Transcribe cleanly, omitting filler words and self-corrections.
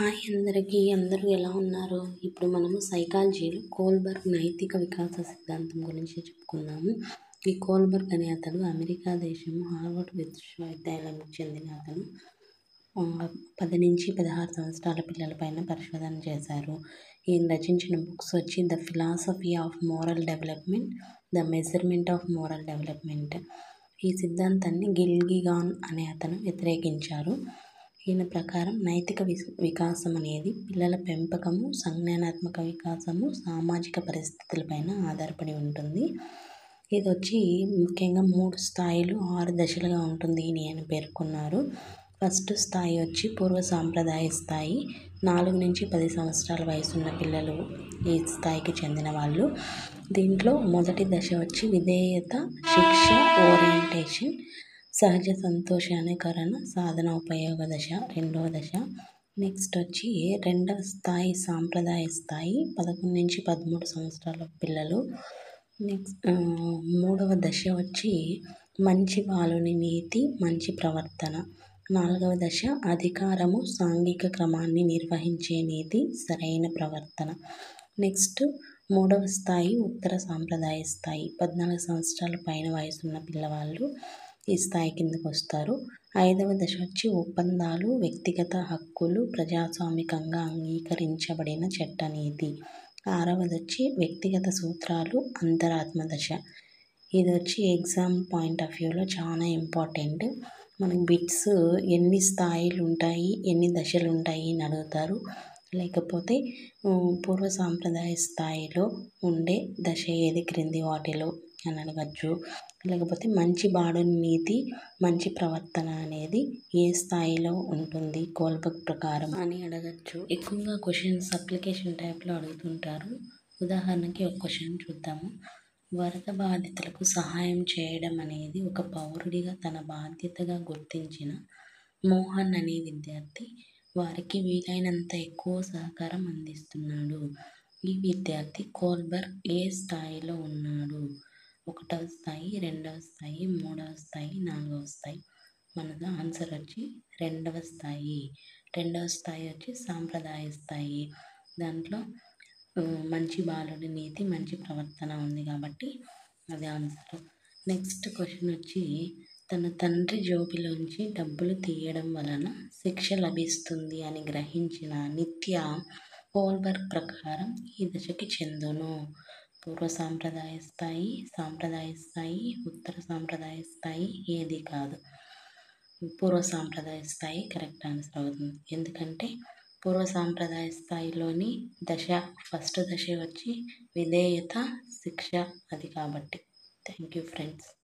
Hi అందరికీ. అందరూ ఎలా ఉన్నారు? ఇప్పుడు మనము సైకాలజీలో కోల్బర్గ్ నైతిక వికాస సిద్ధాంతం గురించి చెప్పుకుందాము. ఈ కోల్బర్గ్ అనే అతడు అమెరికా దేశము హార్వర్డ్ విశ్వవిద్యాలయానికి చెందిన అతను. 10 నుంచి 16 సంవత్సరాల పిల్లలపైన పరిశోధన చేశారు. ఈయన రచించిన బుక్స్ వచ్చి the philosophy of moral development, the measurement of moral development. ఈ సిద్ధాంతాన్ని గిల్గిగాన్ అనే అతను వ్యతిరేకించారు. ఈయన ప్రకారం నైతిక వికాసం అనేది పిల్లల పెంపకము, సంజ్ఞానాత్మక వికాసము, సామాజిక పరిస్థితులపైన ఆధారపడి ఉంటుంది. ఇది వచ్చి ముఖ్యంగా 3 స్థాయిలు 6 దశలుగా ఉంటుంది అని ఆయన పేర్కొన్నారు. ఫస్ట్ స్థాయి వచ్చి పూర్వ సాంప్రదాయ స్థాయి. 4 నుంచి 10 సంవత్సరాల వయసున్న పిల్లలు ఈ స్థాయికి చెందిన వాళ్ళు. దీంట్లో మొదటి దశ వచ్చి విధేయత, శిక్ష, ఓరియంటేషన్, సహజ సంతోషానికరణ, సాధన ఉపయోగ దశ రెండవ దశ. నెక్స్ట్ వచ్చి రెండవ స్థాయి సాంప్రదాయ స్థాయి, 11 నుంచి 13 సంవత్సరాల పిల్లలు. నెక్స్ట్ మూడవ దశ వచ్చి మంచి బాలుని నీతి, మంచి ప్రవర్తన. 4వ దశ అధికారము, సాంఘిక క్రమాన్ని నిర్వహించే నీతి, సరైన ప్రవర్తన. నెక్స్ట్ 3వ స్థాయి ఉత్తర సాంప్రదాయ స్థాయి. 14 సంవత్సరాల పైన వయసున్న పిల్లవాళ్ళు ఈ స్థాయి కిందకు వస్తారు. 5వ దశ వచ్చి ఒప్పందాలు, వ్యక్తిగత హక్కులు, ప్రజాస్వామికంగా అంగీకరించబడిన చట్టనీతి. 6వది వచ్చి వ్యక్తిగత సూత్రాలు, అంతరాత్మ దశ. ఇది వచ్చి ఎగ్జామ్ పాయింట్ ఆఫ్ వ్యూలో చాలా ఇంపార్టెంట్. మనకి బిట్స్ ఎన్ని స్థాయిలు ఉంటాయి, ఎన్ని దశలు ఉంటాయి అని అడుగుతారు. లేకపోతే పూర్వ సాంప్రదాయ స్థాయిలో ఉండే దశ ఏది క్రింది వాటిలో అని అడగచ్చు. లేకపోతే మంచి బాలుని నీతి, మంచి ప్రవర్తన అనేది ఏ స్థాయిలో ఉంటుంది కోల్బర్గ్ ప్రకారం అని అడగచ్చు. ఎక్కువగా క్వశ్చన్స్ అప్లికేషన్ టైప్లో అడుగుతుంటారు. ఉదాహరణకి ఒక క్వశ్చన్ చూద్దాము. వరద బాధితులకు సహాయం చేయడం అనేది ఒక పౌరుడిగా తన బాధ్యతగా గుర్తించిన మోహన్ అనే విద్యార్థి వారికి వీలైనంత ఎక్కువ సహకారం అందిస్తున్నాడు. ఈ విద్యార్థి కోల్బర్గ్ ఏ స్థాయిలో ఉన్నాడు? 1వ స్థాయి, 2వ స్థాయి, 3వ స్థాయి, 4వ స్థాయి. మనకు ఆన్సర్ వచ్చి 2వ స్థాయి. 2వ స్థాయి వచ్చి సాంప్రదాయ స్థాయి. దాంట్లో మంచి బాలుడి నీతి, మంచి ప్రవర్తన ఉంది కాబట్టి అది ఆన్సర్. నెక్స్ట్ క్వశ్చన్ వచ్చి తన తండ్రి జోబిలోంచి డబ్బులు తీయడం వలన శిక్ష లభిస్తుంది అని గ్రహించిన నిత్య కోల్బర్గ్ ప్రకారం ఈ దశకి చెందును. పూర్వ సాంప్రదాయ స్థాయి, సాంప్రదాయ స్థాయి, ఉత్తర సాంప్రదాయ స్థాయి ఏది కాదు. పూర్వ సాంప్రదాయ స్థాయి కరెక్ట్ ఆన్సర్ అవుతుంది. ఎందుకంటే పూర్వ సాంప్రదాయ స్థాయిలోని ఫస్ట్ దశ వచ్చి విధేయత, శిక్ష అది కాబట్టి. Thank you friends.